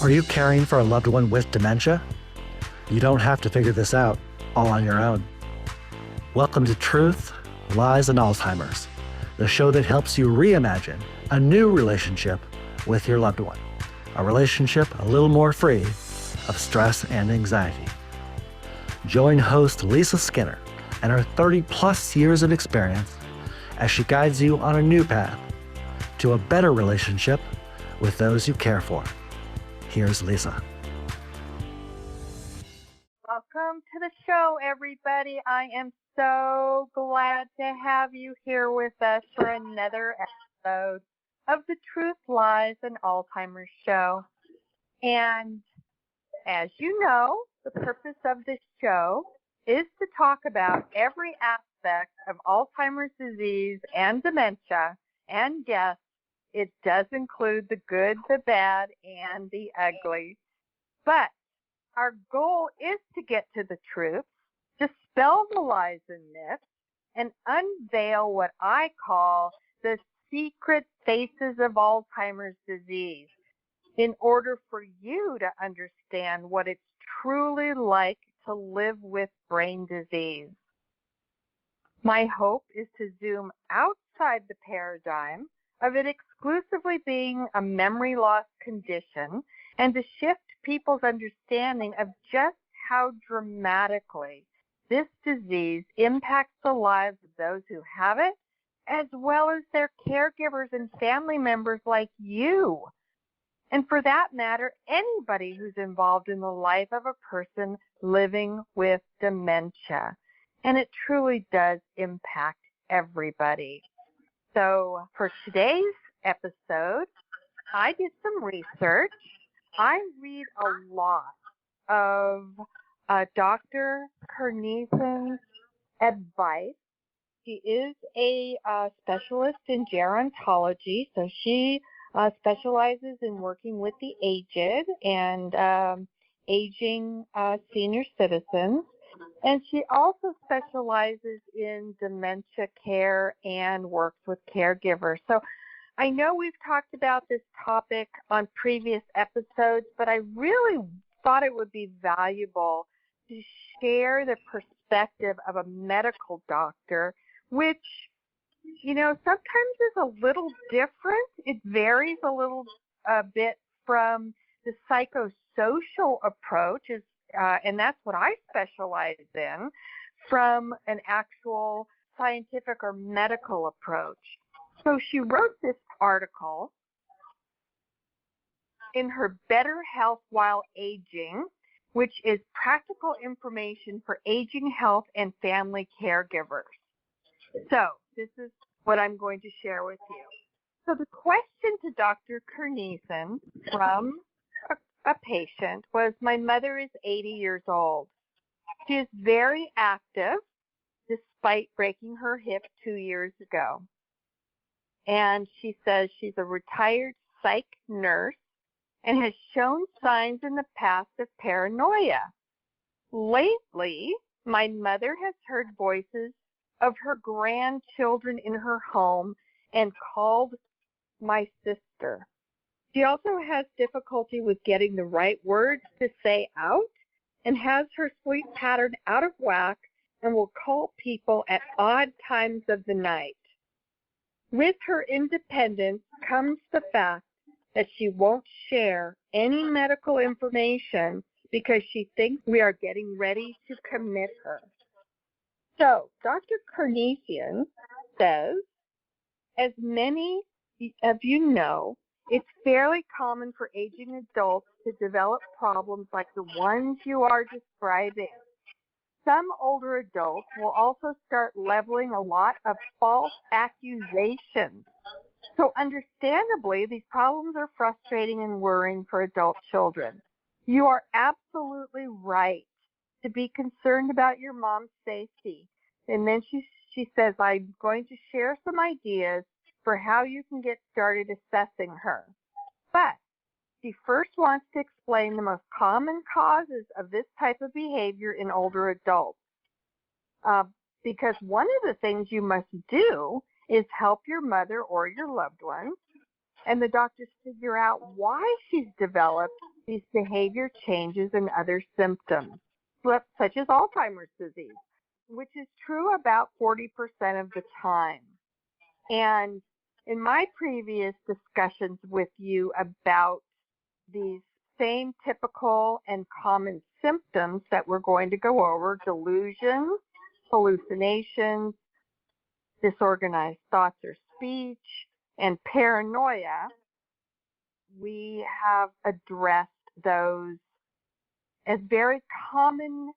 Are you caring for a loved one with dementia? You don't have to figure this out all on your own. Welcome to Truth, Lies, and Alzheimer's, the show that helps you reimagine a new relationship with your loved one, a relationship a little more free of stress and anxiety. Join host Lisa Skinner and her 30-plus years of experience as she guides you on a new path to a better relationship with those you care for. Here's Lisa. Welcome to the show, everybody. I am so glad to have you here with us for another episode of the Truth, Lies, and Alzheimer's show. And as you know, the purpose of this show is to talk about every aspect of Alzheimer's disease and dementia. And yes, it does include the good, the bad, and the ugly. But our goal is to get to the truth, dispel the lies and myths, and unveil what I call the secret faces of Alzheimer's disease in order for you to understand what it's truly like to live with brain disease. My hope is to zoom outside the paradigm of it exclusively being a memory loss condition and to shift people's understanding of just how dramatically this disease impacts the lives of those who have it, as well as their caregivers and family members like you. And for that matter, anybody who's involved in the life of a person living with dementia. And it truly does impact everybody. So for today's episode, I did some research. I read a lot of Dr. Kernisan's advice. She is a specialist in gerontology, so she specializes in working with the aged and aging senior citizens. And she also specializes in dementia care and works with caregivers. So I know we've talked about this topic on previous episodes, but I really thought it would be valuable to share the perspective of a medical doctor, which, you know, sometimes is a little different. It varies a bit from the psychosocial approach, and that's what I specialize in, from an actual scientific or medical approach. So she wrote this article in her Better Health While Aging, which is practical information for aging health and family caregivers. So this is what I'm going to share with you. So the question to Dr. Kernisan from a patient was, my mother is 80 years old. She is very active despite breaking her hip 2 years ago. And she says she's a retired psych nurse and has shown signs in the past of paranoia. Lately, my mother has heard voices of her grandchildren in her home and called my sister. She also has difficulty with getting the right words to say out and has her sleep pattern out of whack and will call people at odd times of the night. With her independence comes the fact that she won't share any medical information because she thinks we are getting ready to commit her. So Dr. Kernisan says, as many of you know, it's fairly common for aging adults to develop problems like the ones you are describing. Some older adults will also start leveling a lot of false accusations. So understandably, these problems are frustrating and worrying for adult children. You are absolutely right to be concerned about your mom's safety. And then she says, I'm going to share some ideas for how you can get started assessing her. But she first wants to explain the most common causes of this type of behavior in older adults. Because one of the things you must do is help your mother or your loved one and the doctors figure out why she's developed these behavior changes and other symptoms, such as Alzheimer's disease, which is true about 40% of the time. And in my previous discussions with you about these same typical and common symptoms that we're going to go over, delusions, hallucinations, disorganized thoughts or speech, and paranoia, we have addressed those as very common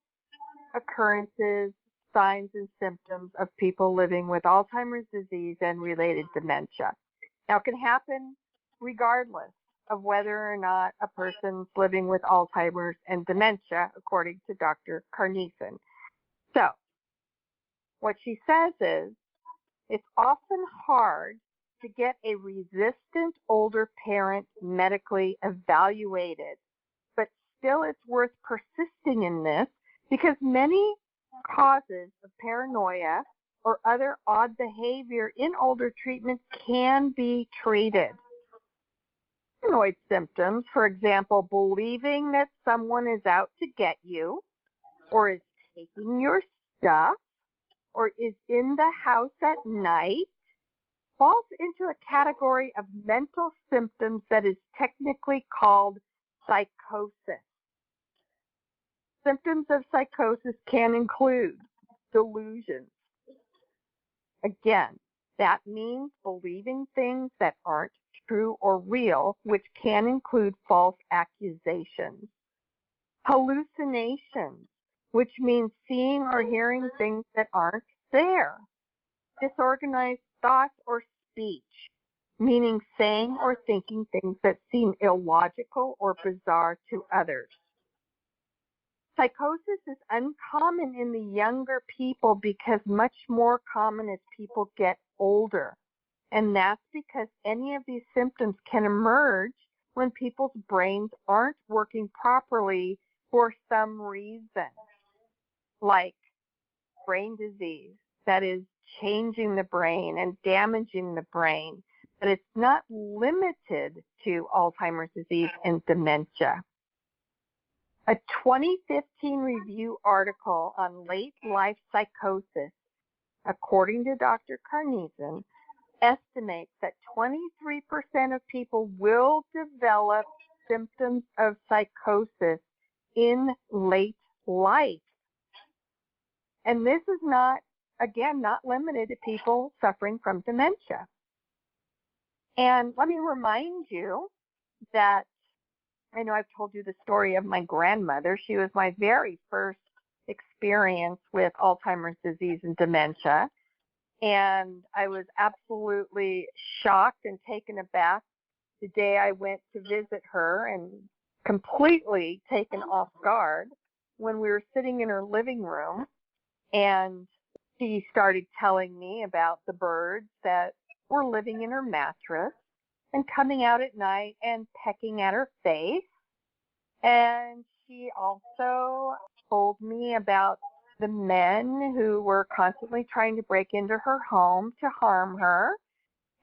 occurrences, signs, and symptoms of people living with Alzheimer's disease and related dementia. Now, it can happen regardless of whether or not a person's living with Alzheimer's and dementia, according to Dr. Kernisan. So, what she says is, it's often hard to get a resistant older parent medically evaluated, but still it's worth persisting in this because many causes of paranoia or other odd behavior in older treatment can be treated. Paranoid symptoms, for example, believing that someone is out to get you or is taking your stuff or is in the house at night, falls into a category of mental symptoms that is technically called psychosis. Symptoms of psychosis can include delusions. Again, that means believing things that aren't true or real, which can include false accusations. Hallucinations, which means seeing or hearing things that aren't there. Disorganized thoughts or speech, meaning saying or thinking things that seem illogical or bizarre to others. Psychosis is uncommon in the younger people because much more common as people get older. And that's because any of these symptoms can emerge when people's brains aren't working properly for some reason, like brain disease, that is changing the brain and damaging the brain. But it's not limited to Alzheimer's disease and dementia. A 2015 review article on late life psychosis, according to Dr. Kernisan, estimates that 23% of people will develop symptoms of psychosis in late life. And this is not, again, not limited to people suffering from dementia. And let me remind you that I know I've told you the story of my grandmother. She was my very first experience with Alzheimer's disease and dementia. And I was absolutely shocked and taken aback the day I went to visit her, and completely taken off guard when we were sitting in her living room and she started telling me about the birds that were living in her mattress and coming out at night and pecking at her face. And she also told me about the men who were constantly trying to break into her home to harm her,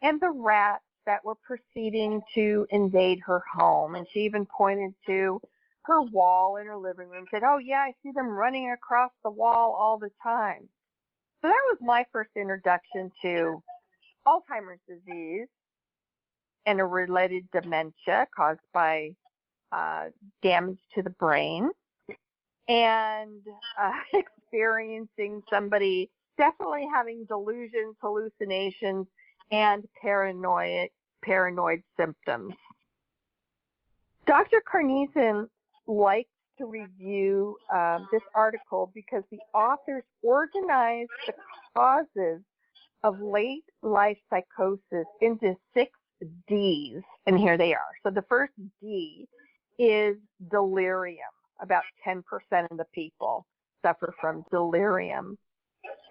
and the rats that were proceeding to invade her home. And she even pointed to her wall in her living room and said, "Oh yeah, I see them running across the wall all the time." So that was my first introduction to Alzheimer's disease and a related dementia caused by damage to the brain, and experiencing somebody definitely having delusions, hallucinations, and paranoid symptoms. Dr. Kernisan likes to review this article because the authors organized the causes of late life psychosis into 6 Ds, and here they are. So the first D is delirium. About 10% of the people suffer from delirium.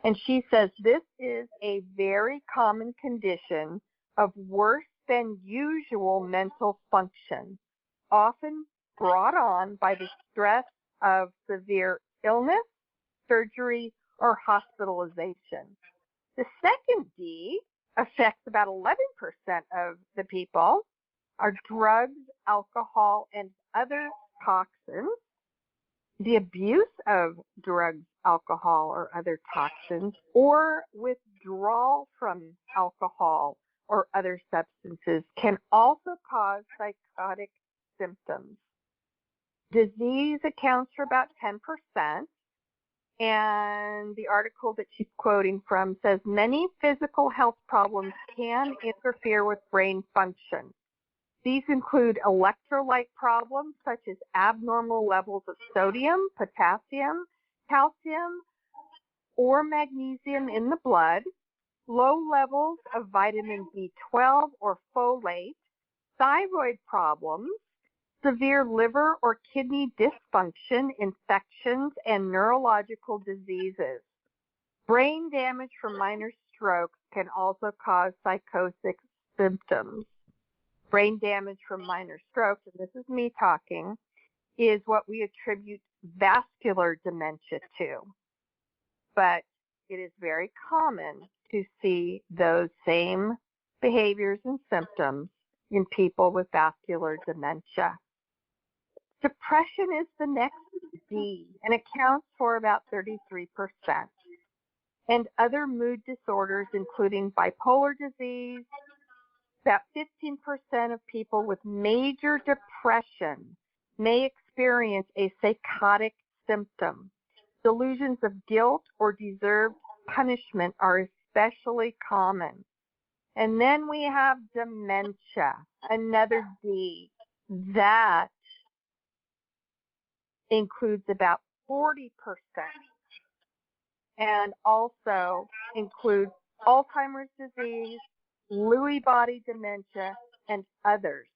And she says this is a very common condition of worse than usual mental function, often brought on by the stress of severe illness, surgery, or hospitalization. The second D affects about 11% of the people, are drugs alcohol, and other toxins, the abuse of drugs, alcohol, or other toxins, or withdrawal from alcohol or other substances can also cause psychotic symptoms. Disease accounts for about 10%, and the article that she's quoting from says many physical health problems can interfere with brain function. These include electrolyte problems such as abnormal levels of sodium, potassium, calcium, or magnesium in the blood, low levels of vitamin B12 or folate, thyroid problems, severe liver or kidney dysfunction, infections, and neurological diseases. Brain damage from minor strokes can also cause psychotic symptoms. Brain damage from minor strokes, and this is me talking, is what we attribute vascular dementia to. But it is very common to see those same behaviors and symptoms in people with vascular dementia. Depression is the next D and accounts for about 33%. And other mood disorders, including bipolar disease, about 15% of people with major depression may experience a psychotic symptom. Delusions of guilt or deserved punishment are especially common. And then we have dementia, another D. That includes about 40% and also includes Alzheimer's disease, Lewy body dementia, and others.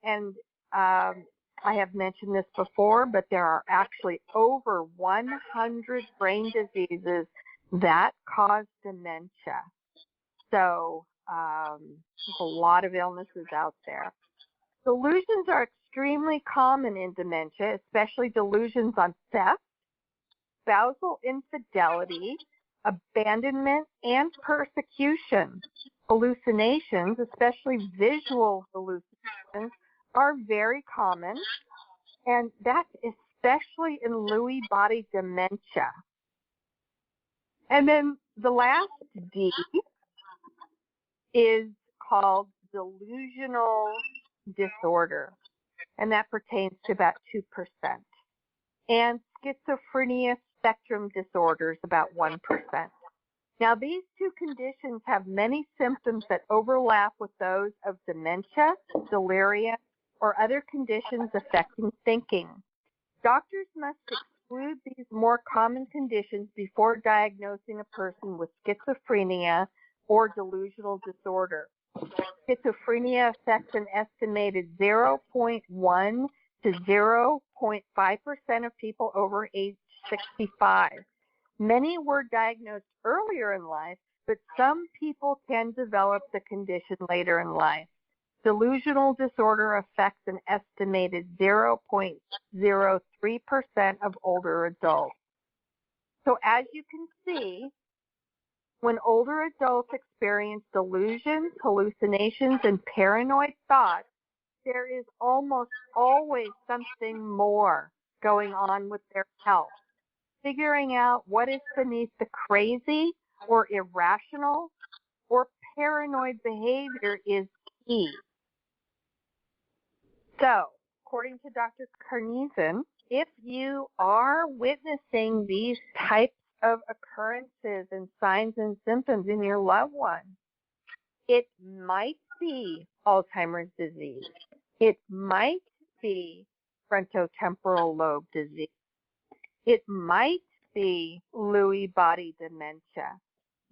And I have mentioned this before, but there are actually over 100 brain diseases that cause dementia. So there's a lot of illnesses out there. Delusions are extremely common in dementia, especially delusions on theft, spousal infidelity, abandonment, and persecution. Hallucinations, especially visual hallucinations, are very common, and that's especially in Lewy body dementia. And then the last D is called delusional disorder, and that pertains to about 2%. And schizophrenia spectrum disorders, about 1%. Now, these two conditions have many symptoms that overlap with those of dementia, delirium, or other conditions affecting thinking. Doctors must exclude these more common conditions before diagnosing a person with schizophrenia or delusional disorder. Schizophrenia affects an estimated 0.1 to 0.5% of people over age 65. Many were diagnosed earlier in life, but some people can develop the condition later in life. Delusional disorder affects an estimated 0.03% of older adults. So as you can see, when older adults experience delusions, hallucinations, and paranoid thoughts, there is almost always something more going on with their health. Figuring out what is beneath the crazy or irrational or paranoid behavior is key. So, according to Dr. Kernisan, if you are witnessing these types of occurrences and signs and symptoms in your loved one, it might be Alzheimer's disease. It might be frontotemporal lobe disease. It might be Lewy body dementia,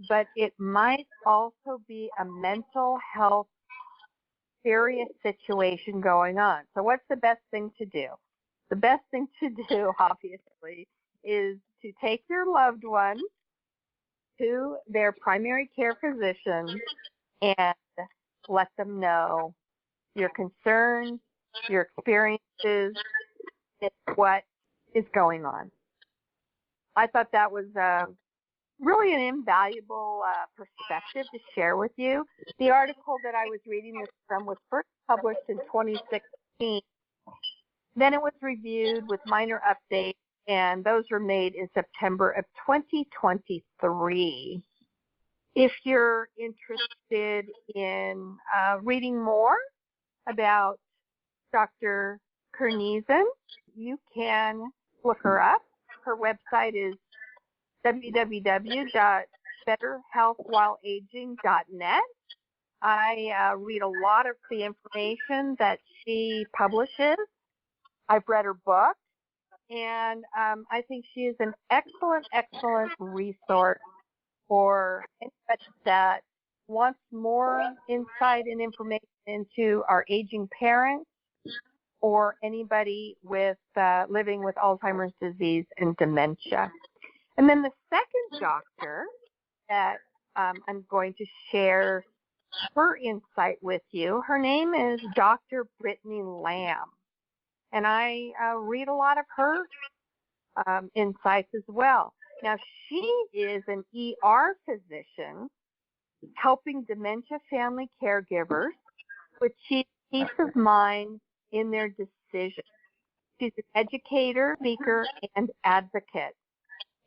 but it might also be a mental health serious situation going on. So what's the best thing to do? The best thing to do, obviously, is to take your loved one to their primary care physician and let them know your concerns, your experiences, and what is going on. I thought that was really an invaluable perspective to share with you. The article that I was reading this from was first published in 2016. Then it was reviewed with minor updates, and those were made in September of 2023. If you're interested in reading more about Dr. Kernisan, you can look her up. Her website is www.betterhealthwhileaging.net. I read a lot of the information that she publishes. I've read her book, and I think she is an excellent, excellent resource for anybody that wants more insight and information into our aging parents or anybody with living with Alzheimer's disease and dementia. And then the second doctor that I'm going to share her insight with you, her name is Dr. Brittany Lamb. And I read a lot of her insights as well. Now, she is an ER physician helping dementia family caregivers with peace of mind in their decisions. She's an educator, speaker, and advocate.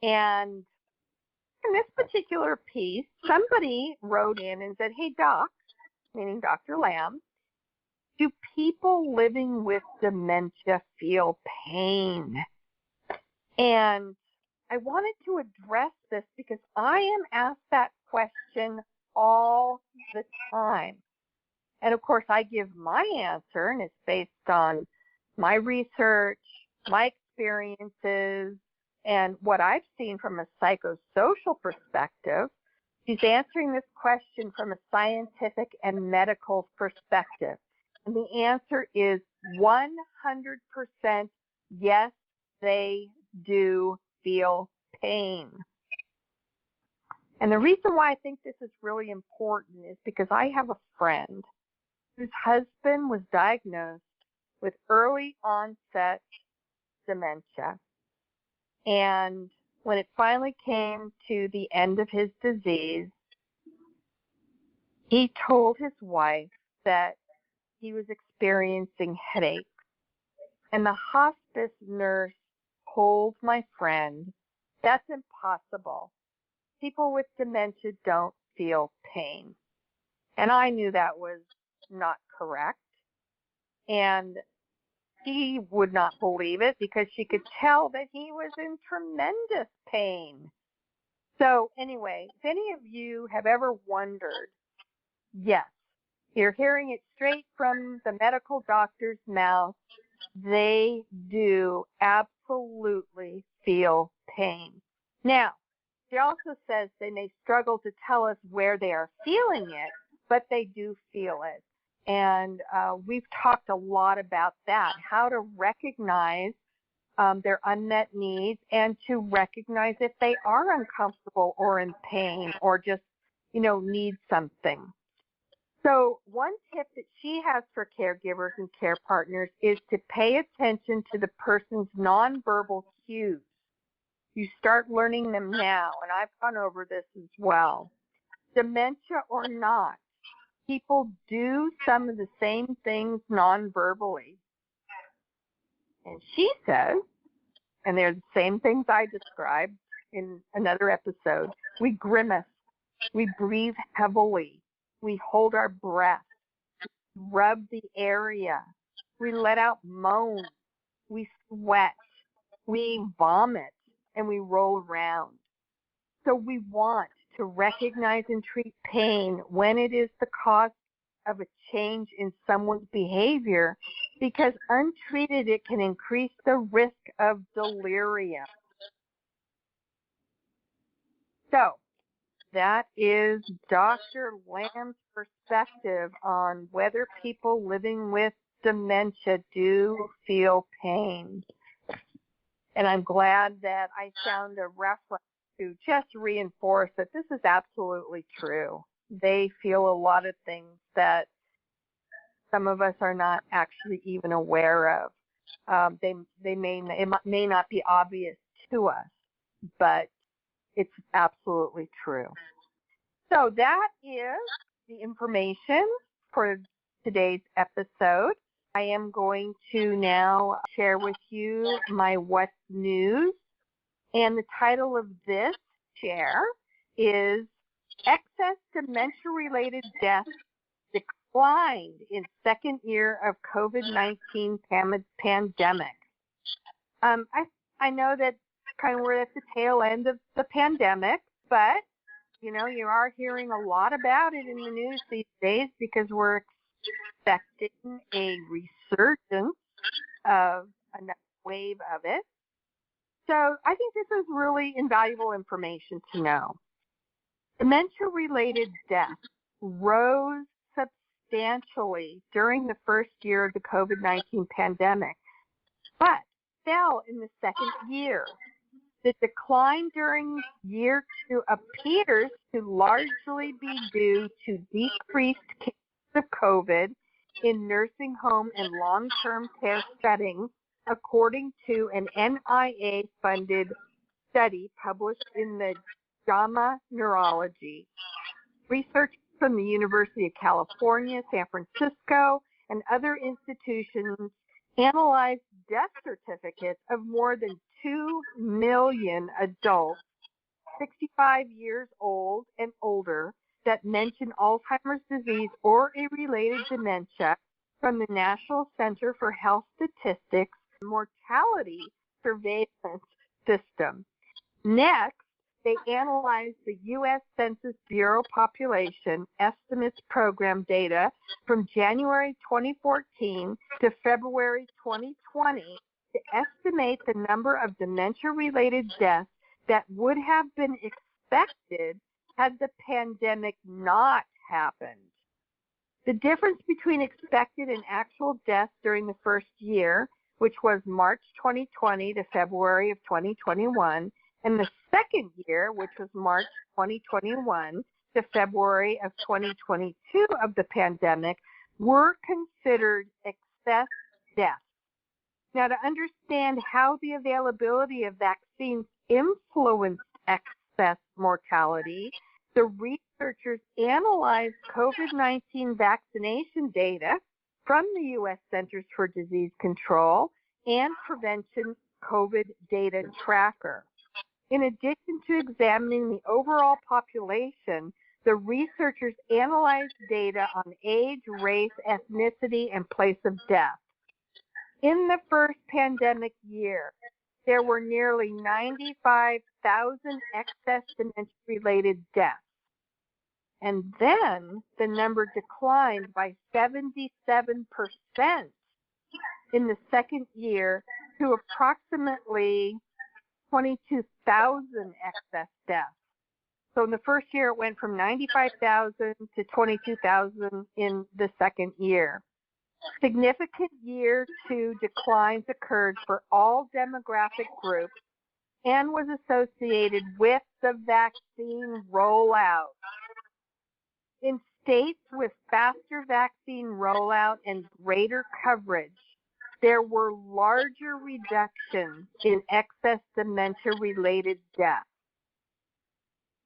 And in this particular piece, somebody wrote in and said, "Hey, Doc," meaning Dr. Lamb, "do people living with dementia feel pain?" And I wanted to address this because I am asked that question all the time. And of course, I give my answer, and it's based on my research, my experiences, and what I've seen from a psychosocial perspective. She's answering this question from a scientific and medical perspective. And the answer is 100% yes, they do feel pain. And the reason why I think this is really important is because I have a friend whose husband was diagnosed with early onset dementia. And when it finally came to the end of his disease, he told his wife that he was experiencing headaches. And the hospice nurse told my friend, "That's impossible. People with dementia don't feel pain." And I knew that was not correct. And she would not believe it because she could tell that he was in tremendous pain. So anyway, if any of you have ever wondered, yes, you're hearing it straight from the medical doctor's mouth. They do absolutely feel pain. Now, she also says they may struggle to tell us where they are feeling it, but they do feel it. And we've talked a lot about that, how to recognize their unmet needs and to recognize if they are uncomfortable or in pain or just, need something. So one tip that she has for caregivers and care partners is to pay attention to the person's nonverbal cues. You start learning them now, and I've gone over this as well. Dementia or not, people do some of the same things nonverbally. And she says, and they're the same things I described in another episode, we grimace, we breathe heavily, we hold our breath, rub the area, we let out moans, we sweat, we vomit, and we roll around. So we want to recognize and treat pain when it is the cause of a change in someone's behavior, because untreated it can increase the risk of delirium. So that is Dr. Lamb's perspective on whether people living with dementia do feel pain. And I'm glad that I found a reference to just reinforce that this is absolutely true. They feel a lot of things that some of us are not actually even aware of. It may not be obvious to us, but It's absolutely true. So that is the information for today's episode. I am going to now share with you my What's News. And the title of this share is Excess Dementia-Related Deaths Declined in Second Year of COVID-19 Pandemic. I know that kind of we're at the tail end of the pandemic, but you are hearing a lot about it in the news these days because we're expecting a resurgence of another wave of it. So I think this is really invaluable information to know. Dementia-related deaths rose substantially during the first year of the COVID-19 pandemic, but fell in the second year. The decline during year 2 appears to largely be due to decreased cases of COVID in nursing home and long-term care settings, according to an NIA-funded study published in the JAMA Neurology. Research from the University of California, San Francisco, and other institutions analyzed death certificates of more than 2 million adults 65 years old and older that mention Alzheimer's disease or a related dementia from the National Center for Health Statistics Mortality Surveillance System. Next, they analyzed the U.S. Census Bureau Population Estimates Program data from January 2014 to February 2020 to estimate the number of dementia-related deaths that would have been expected had the pandemic not happened. The difference between expected and actual deaths during the first year, which was March 2020 to February of 2021, and the second year, which was March 2021 to February of 2022 of the pandemic, were considered excess deaths. Now, to understand how the availability of vaccines influenced excess mortality, the researchers analyzed COVID-19 vaccination data from the U.S. Centers for Disease Control and Prevention COVID Data Tracker. In addition to examining the overall population, the researchers analyzed data on age, race, ethnicity, and place of death. In the first pandemic year, there were nearly 95,000 excess dementia-related deaths. And then the number declined by 77% in the second year to approximately 22,000 excess deaths. So in the first year, it went from 95,000 to 22,000 in the second year. Significant year 2 declines occurred for all demographic groups and was associated with the vaccine rollout. In states with faster vaccine rollout and greater coverage, there were larger reductions in excess dementia-related deaths.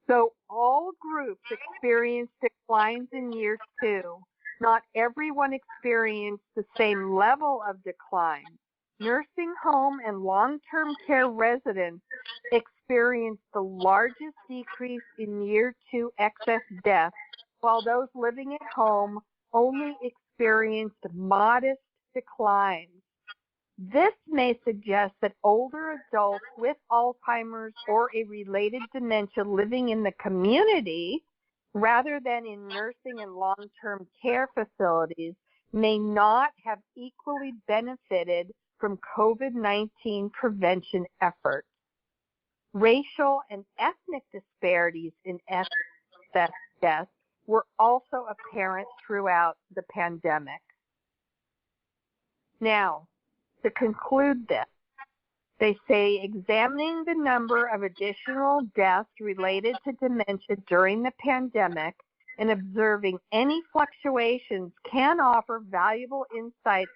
So all groups experienced declines in year 2. Not everyone experienced the same level of decline. Nursing home and long-term care residents experienced the largest decrease in year 2 excess deaths, while those living at home only experienced modest declines. This may suggest that older adults with Alzheimer's or a related dementia living in the community, rather than in nursing and long-term care facilities, may not have equally benefited from COVID-19 prevention efforts. Racial and ethnic disparities in excess deaths were also apparent throughout the pandemic. Now, to conclude this, they say examining the number of additional deaths related to dementia during the pandemic and observing any fluctuations can offer valuable insights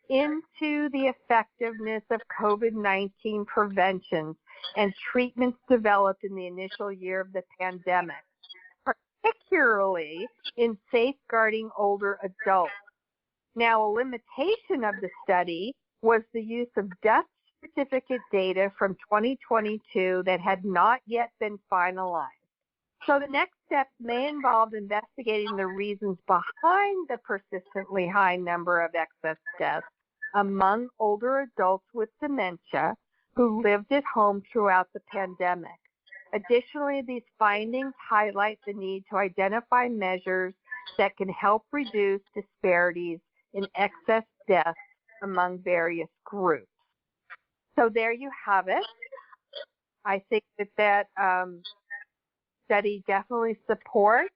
into the effectiveness of COVID-19 prevention and treatments developed in the initial year of the pandemic, particularly in safeguarding older adults. Now, a limitation of the study was the use of death certificate data from 2022 that had not yet been finalized. So the next steps may involve investigating the reasons behind the persistently high number of excess deaths among older adults with dementia who lived at home throughout the pandemic. Additionally, these findings highlight the need to identify measures that can help reduce disparities in excess deaths among various groups. So there you have it. I think that study definitely supports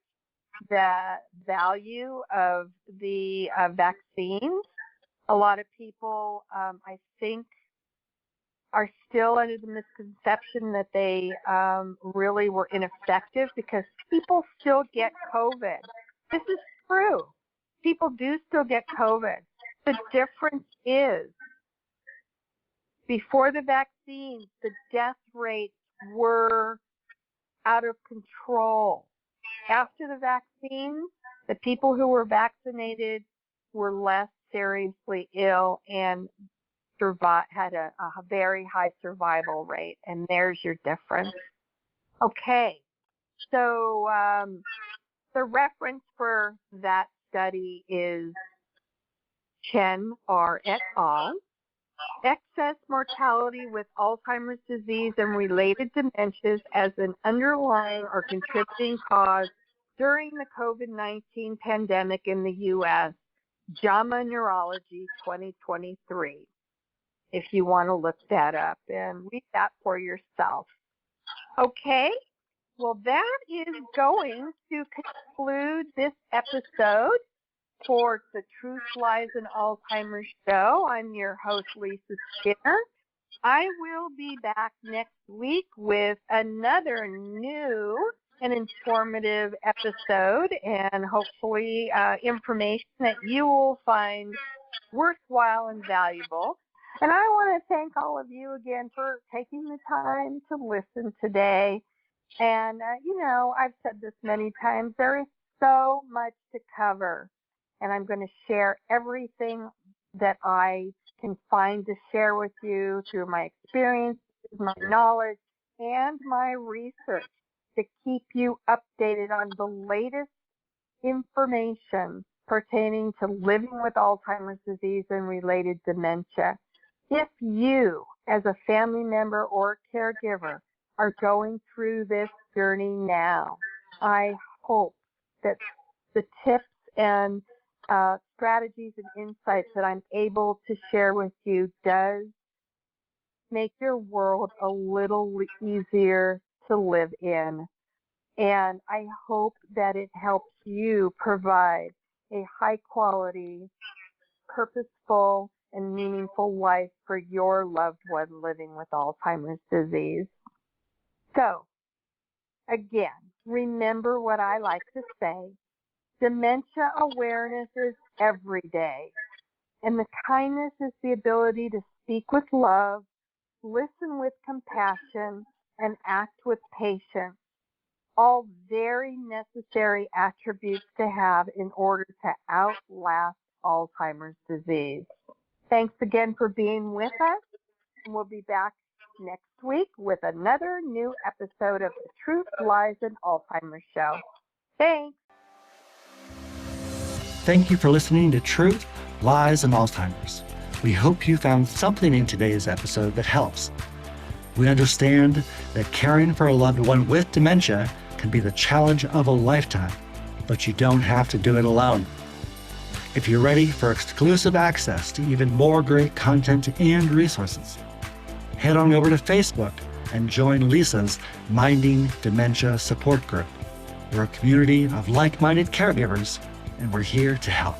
the value of the vaccines. A lot of people, I think, are still under the misconception that they really were ineffective because people still get COVID. This is true. People do still get COVID. The difference is before the vaccines, the death rates were out of control. After the vaccine, the people who were vaccinated were less seriously ill and had a very high survival rate. And there's your difference. Okay, so the reference for that study is Chen R. et al. Excess mortality with Alzheimer's disease and related dementias as an underlying or contributing cause during the COVID-19 pandemic in the U.S., JAMA Neurology 2023, if you want to look that up and read that for yourself. Okay, well, that is going to conclude this episode for the Truth, Lies, and Alzheimer's show. I'm your host, Lisa Skinner. I will be back next week with another new and informative episode and hopefully information that you will find worthwhile and valuable. And I want to thank all of you again for taking the time to listen today. And, I've said this many times, there is so much to cover. And I'm going to share everything that I can find to share with you through my experiences, my knowledge, and my research to keep you updated on the latest information pertaining to living with Alzheimer's disease and related dementia. If you, as a family member or caregiver, are going through this journey now, I hope that the tips and strategies and insights that I'm able to share with you does make your world a little easier to live in. And I hope that it helps you provide a high quality, purposeful, and meaningful life for your loved one living with Alzheimer's disease. So, again, remember what I like to say. Dementia awareness is every day, and the kindness is the ability to speak with love, listen with compassion, and act with patience, all very necessary attributes to have in order to outlast Alzheimer's disease. Thanks again for being with us, and we'll be back next week with another new episode of the Truth, Lies, and Alzheimer's Show. Thanks. Thank you for listening to Truth, Lies, and Alzheimer's. We hope you found something in today's episode that helps. We understand that caring for a loved one with dementia can be the challenge of a lifetime, but you don't have to do it alone. If you're ready for exclusive access to even more great content and resources, head on over to Facebook and join Lisa's Minding Dementia Support Group. We're a community of like-minded caregivers, and we're here to help.